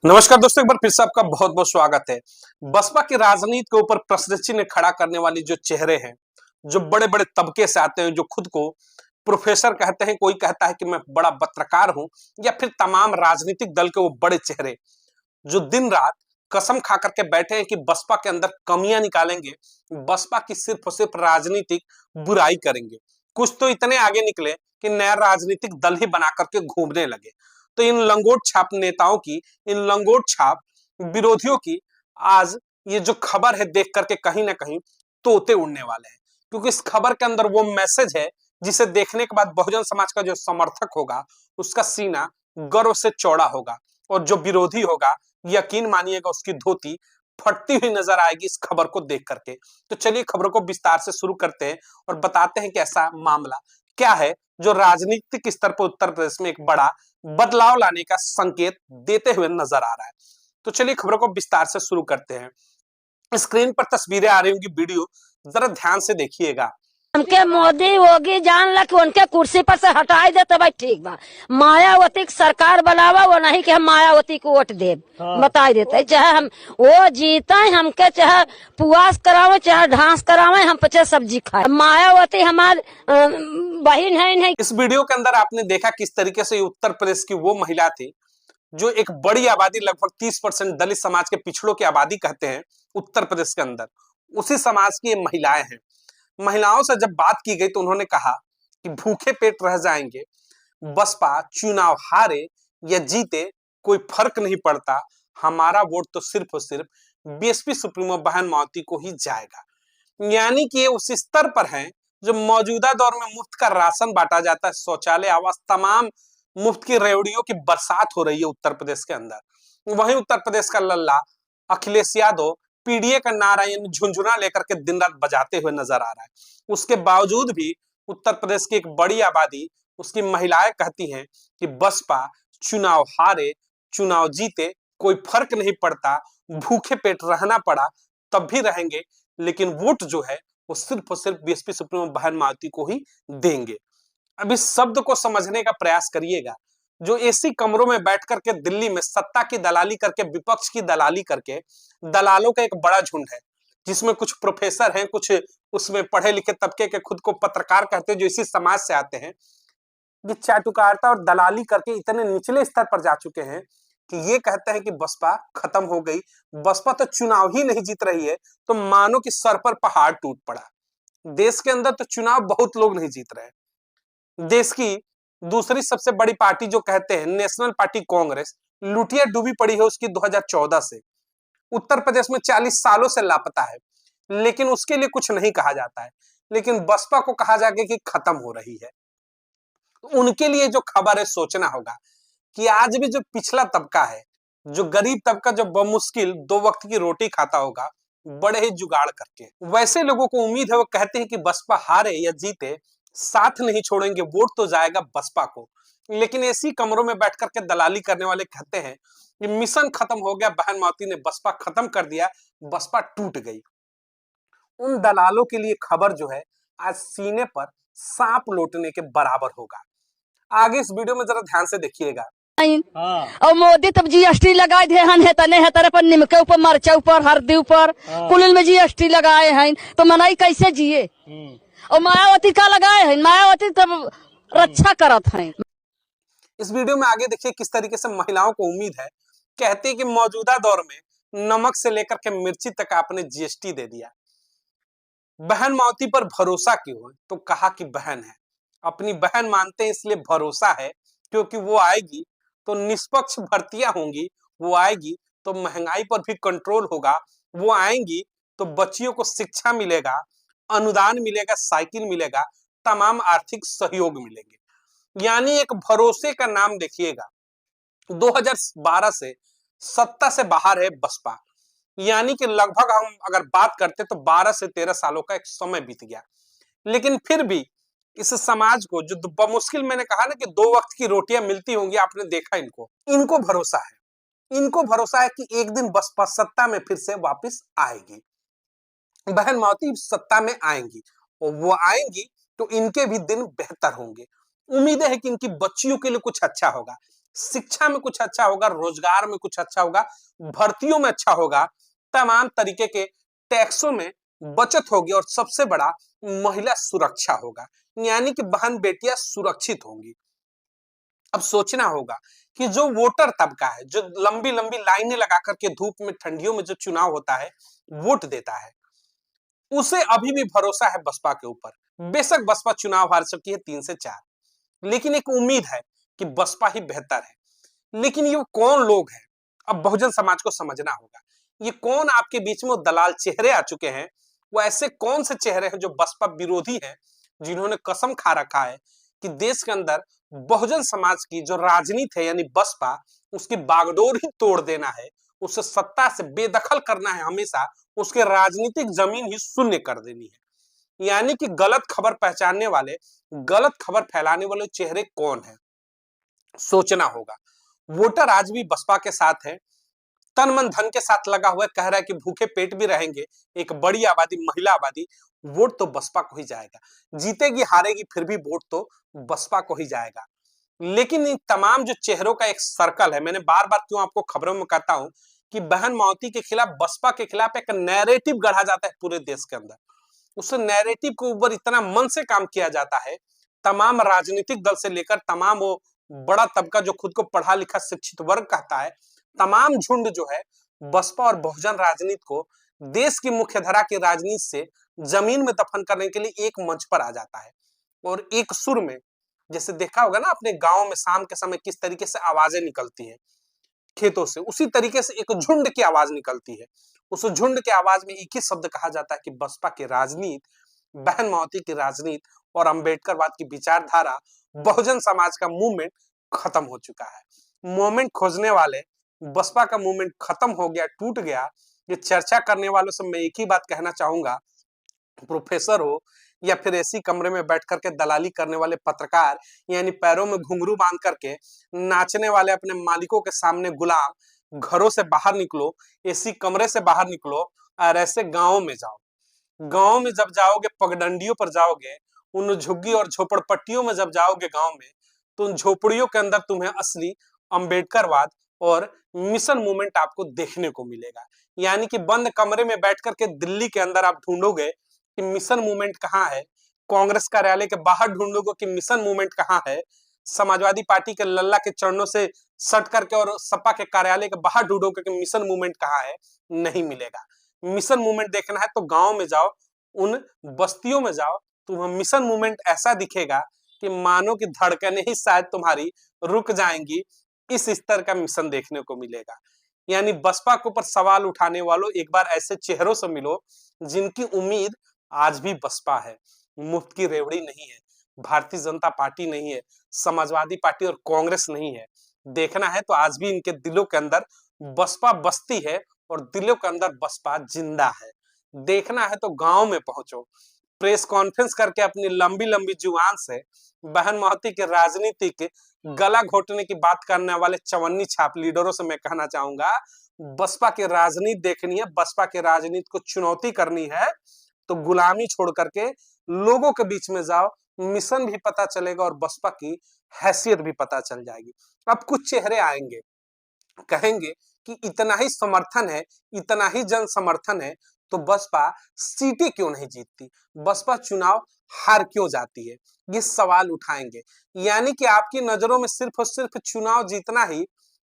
नमस्कार दोस्तों, एक बार फिर से आपका बहुत बहुत स्वागत है। बसपा की राजनीति के ऊपर प्रश्नचिन्ह खड़ा करने वाली जो चेहरे हैं, जो बड़े बड़े तबके से आते हैं, जो खुद को प्रोफेसर कहते हैं, कोई कहता है कि मैं बड़ा पत्रकार हूं, या फिर तमाम राजनीतिक दल के वो बड़े चेहरे जो दिन रात कसम खा करके बैठे हैं कि बसपा के अंदर कमियां निकालेंगे, बसपा की सिर्फ और सिर्फ राजनीतिक बुराई करेंगे। कुछ तो इतने आगे निकले कि नया राजनीतिक दल ही बना करके घूमने लगे। तो इन लंगोट छाप नेताओं की, इन लंगोट छाप विरोधियों की आज ये जो खबर है देख करके कहीं ना कहीं तोते उड़ने वाले हैं, क्योंकि इस खबर के अंदर वो मैसेज है जिसे देखने के बाद बहुजन समाज का जो समर्थक होगा उसका सीना गर्व से चौड़ा होगा, और जो विरोधी होगा यकीन मानिएगा उसकी धोती फटती हुई नजर आएगी इस खबर को देख करके। तो चलिए खबरों को विस्तार से शुरू करते हैं और बताते हैं कि ऐसा मामला क्या है जो राजनीतिक स्तर पर उत्तर प्रदेश में एक बड़ा बदलाव लाने का संकेत देते हुए नजर आ रहा है। तो चलिए खबरों को विस्तार से शुरू करते हैं। स्क्रीन पर तस्वीरें आ रही होंगी, वीडियो जरा ध्यान से देखिएगा। हमके मोदी योगी जान ला कि उनके कुर्सी पर से हटाई दे तो भाई ठीक बा। मायावती की सरकार बनावा, वो नहीं कि हम मायावती को वोट दे। बताई देते चाहे हम वो जीते, हमके चाहे पुआस करावे चाहे ढांस करावे, हम पचे सब्जी खाए। मायावती हमार बहन है नहीं। इस वीडियो के अंदर आपने देखा किस तरीके से उत्तर प्रदेश की वो महिला थी जो एक बड़ी आबादी, लगभग 30% दलित समाज के पिछड़ों की आबादी कहते हैं उत्तर प्रदेश के अंदर, उसी समाज की ये महिलाएं हैं। महिलाओं से जब बात की गई तो उन्होंने कहा कि भूखे पेट रह जाएंगे, बसपा चुनाव हारे या जीते कोई फर्क नहीं पड़ता, हमारा वोट तो सिर्फ और सिर्फ बीएसपी सुप्रीमो बहन मावती को ही जाएगा। यानी कि ये उस स्तर पर हैं जो मौजूदा दौर में मुफ्त का राशन बांटा जाता है, शौचालय, आवास, तमाम मुफ्त की रेवड़ियों की बरसात हो रही है उत्तर प्रदेश के अंदर। वहीं उत्तर प्रदेश का लल्ला अखिलेश यादव पीडीए का नारा यानी झुंझुना लेकर के दिन रात बजाते हुए नजर आ रहा है। उसके बावजूद भी उत्तर प्रदेश की एक बड़ी आबादी, उसकी महिलाएं कहती हैं कि बसपा चुनाव हारे चुनाव जीते कोई फर्क नहीं पड़ता, भूखे पेट रहना पड़ा तब भी रहेंगे, लेकिन वोट जो है वो सिर्फ और सिर्फ बीएसपी सुप्रीमो बहन मावती को ही देंगे। अब इस शब्द को समझने का प्रयास करिएगा। जो एसी कमरों में बैठ करके दिल्ली में सत्ता की दलाली करके, विपक्ष की दलाली करके, दलालों का एक बड़ा झुंड है जिसमें कुछ प्रोफेसर हैं, कुछ उसमें पढ़े लिखे तबके के खुद को पत्रकार कहते हैं जो इसी समाज से आते हैं, ये चाटुकारिता और दलाली करके इतने निचले स्तर पर जा चुके हैं कि ये कहते हैं कि बसपा खत्म हो गई, बसपा तो चुनाव ही नहीं जीत रही है, तो मानो कि सर पर पहाड़ टूट पड़ा। देश के अंदर तो चुनाव बहुत लोग नहीं जीत रहे। देश की दूसरी सबसे बड़ी पार्टी जो कहते हैं नेशनल पार्टी कांग्रेस, लुटिया डूबी पड़ी है उसकी 2014 से। उत्तर प्रदेश में 40 सालों से लापता है, लेकिन उसके लिए कुछ नहीं कहा जाता है। लेकिन बसपा को कहा जाएगा कि खत्म हो रही है। उनके लिए जो खबर है, सोचना होगा कि आज भी जो पिछला तबका है, जो गरीब तबका, जो बमुश्किल 2 वक्त की रोटी खाता होगा बड़े ही जुगाड़ करके, वैसे लोगों को उम्मीद है, वो कहते हैं कि बसपा हारे या जीते साथ नहीं छोड़ेंगे, वोट तो जाएगा बसपा को। लेकिन ऐसी कमरों में बैठ करके दलाली करने वाले कहते हैं कि मिशन खत्म हो गया, बहन मावती ने बसपा खत्म कर दिया, बसपा टूट गई। उन दलालों के लिए खबर जो है आज सीने पर सांप लौटने के बराबर होगा। आगे इस वीडियो में जरा ध्यान से देखिएगा। और मोदी तब जीएसटी लगाए थे हन, है तने है तरह पर निमके ऊपर, मरचा ऊपर, हल्दी ऊपर, कुल में जीएसटी लगाए हैं, तो मनाई कैसे जिए। और मायावती का लगाए हैं, मायावती तब रक्षा करत हैं। इस वीडियो में आगे देखिए किस तरीके से महिलाओं को उम्मीद है। कहते हैं कि मौजूदा दौर में नमक से लेकर के मिर्ची तक आपने जीएसटी दे दिया, बहन मावती पर भरोसा क्यों है? तो कहा कि बहन है, अपनी बहन मानते हैं इसलिए भरोसा है, क्योंकि वो आएगी तो निष्पक्ष भर्तियां होंगी, वो आएगी तो महंगाई पर भी कंट्रोल होगा, वो आएंगी तो बच्चियों को शिक्षा मिलेगा, अनुदान मिलेगा, साइकिल मिलेगा, तमाम आर्थिक सहयोग मिलेंगे। यानी एक भरोसे का नाम देखिएगा। 2012 से सत्ता से बाहर है बसपा, यानी कि लगभग हम अगर बात करते तो 12 से 13 सालों का एक समय बीत गया। लेकिन फिर भी इस समाज को, जो बमुश्किल, मैंने कहा ना कि 2 वक्त की रोटियां मिलती होंगी, आपने देखा, इनको भरोसा है, इनको भरोसा है कि एक दिन बसपा सत्ता में फिर से वापस आएगी, बहन मावती सत्ता में आएंगी, और वो आएंगी तो इनके भी दिन बेहतर होंगे। उम्मीदें है कि इनकी बच्चियों के लिए कुछ अच्छा होगा, शिक्षा में कुछ अच्छा होगा, रोजगार में कुछ अच्छा होगा, भर्तियों में अच्छा होगा, तमाम तरीके के टैक्सों में बचत होगी और सबसे बड़ा महिला सुरक्षा होगा, यानी कि बहन बेटियां सुरक्षित होंगी। अब सोचना होगा कि जो वोटर तबका है, जो लंबी लंबी लाइनें लगा करके धूप में ठंडियों में जो चुनाव होता है वोट देता है, उसे अभी भी भरोसा है बसपा के ऊपर। बेशक बसपा चुनाव हार सकती है 3 से 4, लेकिन एक उम्मीद है कि बसपा ही बेहतर है। लेकिन ये कौन लोग हैं, अब बहुजन समाज को समझना होगा। ये कौन आपके बीच में दलाल चेहरे आ चुके हैं, वो ऐसे कौन से चेहरे हैं जो बसपा विरोधी हैं, जिन्होंने कसम खा रखा है कि देश के अंदर बहुजन समाज की जो राजनीति है यानी बसपा, उसकी बागडोर ही तोड़ देना है, उसे सत्ता से बेदखल करना है, हमेशा उसके राजनीतिक जमीन ही शून्य कर देनी है। यानी कि गलत खबर पहचानने वाले, गलत खबर फैलाने वाले चेहरे कौन है, सोचना होगा। वोटर आज भी बसपा के साथ है, तन मन धन के साथ लगा हुआ है, कह रहा है कि भूखे पेट भी रहेंगे, एक बड़ी आबादी, महिला आबादी, वोट तो बसपा को ही जाएगा, जीतेगी हारेगी फिर भी वोट तो बसपा को ही जाएगा। लेकिन इन तमाम जो चेहरों का एक सर्कल है, मैंने बार बार क्यों आपको खबरों में कहता हूं कि बहन माओती के खिलाफ, बसपा के खिलाफ एक नैरेटिव गढ़ा जाता है पूरे देश के अंदर। उस नैरेटिव के ऊपर इतना मन से काम किया जाता है, तमाम राजनीतिक दल से लेकर तमाम वो बड़ा तबका जो खुद को पढ़ा लिखा शिक्षित वर्ग कहता है, तमाम झुंड जो है बसपा और बहुजन राजनीति को देश की मुख्यधारा की राजनीति से जमीन में दफन करने के लिए एक मंच पर आ जाता है और एक सुर में, जैसे देखा होगा ना अपने गांव में शाम के समय किस तरीके से आवाजें निकलती हैं खेतों से, उसी तरीके से एक झुंड की आवाज निकलती है। उस झुंड की आवाज में एक ही शब्द कहा जाता है कि बसपा की राजनीति, बहन माओती की राजनीति और अंबेडकरवाद की विचारधारा, बहुजन समाज का मूवमेंट खत्म हो चुका है। मूवमेंट खोजने वाले, बसपा का मूवमेंट खत्म हो गया, टूट गया। ये चर्चा करने वालों से मैं एक ही बात कहना चाहूंगा, प्रोफेसर हो या फिर ऐसी कमरे में बैठ करके दलाली करने वाले पत्रकार, यानी पैरों में घुंघरू बांध करके नाचने वाले अपने मालिकों के सामने गुलाम, घरों से बाहर निकलो, एसी कमरे से बाहर निकलो और ऐसे गांवों में जाओ। गांव में जब जाओगे, पगडंडियों पर जाओगे, उन झुग्गी और झोपड़पट्टियों में जब जाओगे गांव में, तो उन झोपड़ियों के अंदर तुम्हें असली अंबेडकरवाद और मिशन मूवमेंट आपको देखने को मिलेगा। यानी कि बंद कमरे में बैठ करके दिल्ली के अंदर आप ढूंढोगे कि मिशन मूवमेंट कहाँ है, कांग्रेस कार्यालय के बाहर ढूंढोगे कि मिशन मूवमेंट कहाँ है, समाजवादी पार्टी के लल्ला के चरणों से सट करके और सपा के कार्यालय के बाहर ढूंढोगे कि मिशन मूवमेंट कहाँ है, नहीं मिलेगा। मिशन मूवमेंट देखना है तो गांव में जाओ, उन बस्तियों में जाओ, तुम्हें मिशन मूवमेंट ऐसा दिखेगा कि मानो कि धड़कनें ही शायद तुम्हारी रुक जाएंगी, इस स्तर का मिशन देखने को मिलेगा। यानी बसपा के ऊपर सवाल उठाने वालों, एक बार ऐसे चेहरों से मिलो जिनकी उम्मीद आज भी बसपा है, मुफ्त की रेवड़ी नहीं है, भारतीय जनता पार्टी नहीं है, समाजवादी पार्टी और कांग्रेस नहीं है। देखना है तो आज भी इनके दिलों के अंदर बसपा बसती है और दिलों के अंदर बसपा जिंदा है। देखना है तो गांव में पहुंचो, प्रेस कॉन्फ्रेंस करके अपनी लंबी लंबी जुबान से बहन माओती के राजनीतिक गला घोटने की बात करने वाले चवन्नी छाप लीडरों से मैं कहना चाहूंगा, बसपा की राजनीति देखनी है, बसपा की राजनीति को चुनौती करनी है तो गुलामी छोड़ करके लोगों के बीच में जाओ, मिशन भी पता चलेगा और बसपा की हैसियत भी पता चल जाएगी। अब कुछ चेहरे आएंगे, कहेंगे कि इतना ही समर्थन है, इतना ही जन समर्थन है, तो बसपा सीटें क्यों नहीं जीतती, बसपा चुनाव हार क्यों जाती है, ये सवाल उठाएंगे। यानी कि आपकी नजरों में सिर्फ और सिर्फ चुनाव जीतना ही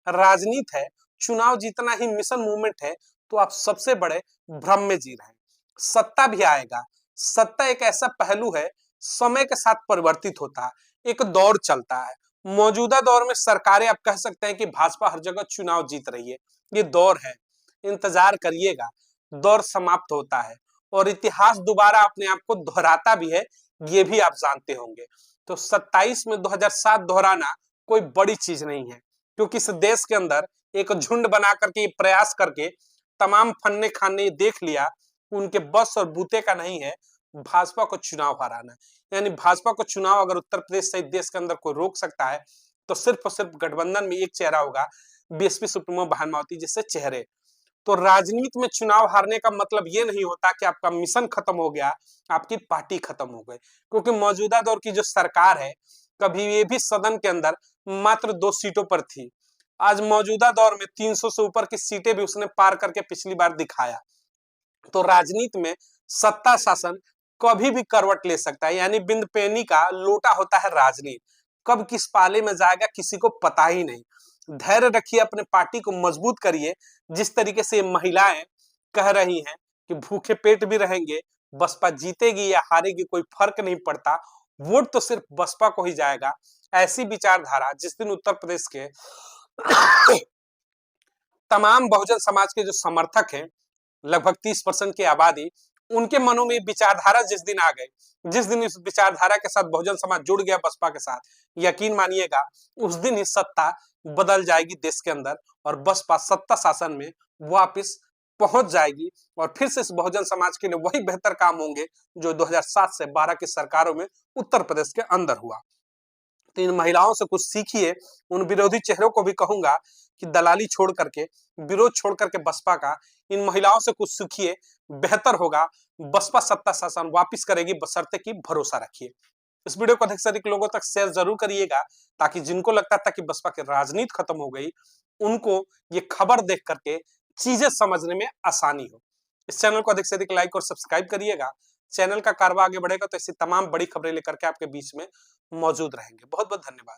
राजनीति है, चुनाव जीतना ही मिशन मूवमेंट है, तो आप सबसे बड़े भ्रम में जी रहे हैं। सत्ता भी आएगा, सत्ता एक ऐसा पहलू है, समय के साथ परिवर्तित होता है, एक दौर चलता है। मौजूदा दौर में सरकारें, आप कह सकते हैं कि भाजपा हर जगह चुनाव जीत रही है, ये दौर है, इंतजार करिएगा, दौर समाप्त होता है और इतिहास दोबारा अपने आप को दोहराता भी है, ये भी आप जानते होंगे। तो 27 में 2007 दोहराना कोई बड़ी चीज नहीं है, क्योंकि इस देश के अंदर एक झुंड बना करके, प्रयास करके तमाम फन्ने खाने देख लिया, उनके बस और बूते का नहीं है भाजपा को चुनाव हराना। यानी भाजपा को चुनाव अगर उत्तर प्रदेश सहित देश के अंदर कोई रोक सकता है तो सिर्फ और सिर्फ गठबंधन में एक चेहरा होगा, बीएसपी सुप्रीमो बहन माओती जैसे चेहरे। तो राजनीति में चुनाव हारने का मतलब ये नहीं होता कि आपका मिशन खत्म हो गया, आपकी पार्टी खत्म हो गई, क्योंकि मौजूदा दौर की जो सरकार है, कभी ये भी सदन के अंदर मात्र 2 सीटों पर थी। आज मौजूदा दौर में 300 से ऊपर की सीटें भी उसने पार करके पिछली बार दिखाया। तो राजनीति में सत्ता शासन कभी भी करवट ले सकता है, यानी बिंद पेनी का लोटा होता है राजनीति। कब किस पाले में जाएगा किसी को पता ही नहीं। धैर्य रखिए, अपने पार्टी को मजबूत करिए। जिस तरीके से महिलाएं कह रही हैं कि भूखे पेट भी रहेंगे, बसपा जीतेगी या हारेगी कोई फर्क नहीं पड़ता, वोट तो सिर्फ बसपा को ही जाएगा। ऐसी विचारधारा जिस दिन उत्तर प्रदेश के तमाम बहुजन समाज के जो समर्थक हैं, लगभग 30% की आबादी, उनके मनों में विचारधारा जिस दिन आ गई, जिस दिन इस विचारधारा के साथ बहुजन समाज जुड़ गया बसपा के साथ, यकीन मानिएगा उस दिन ही सत्ता बदल जाएगी देश के अंदर और बसपा सत्ता शासन में वापस पहुंच जाएगी और फिर से इस बहुजन समाज के लिए वही बेहतर काम होंगे जो 2007 से 12 की सरकारों में उत्तर प्रदेश के अंदर हुआ। तो इन महिलाओं से कुछ सीखिए। उन विरोधी चेहरों को भी कहूंगा कि दलाली छोड़ करके, विरोध छोड़ करके बसपा का, इन महिलाओं से कुछ सीखिए, बेहतर होगा। बसपा सत्ता शासन वापस करेगी, बशर्ते कि भरोसा रखिए। इस वीडियो को अधिक से अधिक लोगों तक शेयर जरूर करिएगा ताकि जिनको लगता था कि बसपा की राजनीति खत्म हो गई, उनको ये खबर देख करके चीजें समझने में आसानी हो। इस चैनल को अधिक से अधिक लाइक और सब्सक्राइब करिएगा। चैनल का कारवा आगे बढ़ेगा तो ऐसी तमाम बड़ी खबरें लेकर के आपके बीच में मौजूद रहेंगे। बहुत बहुत धन्यवाद।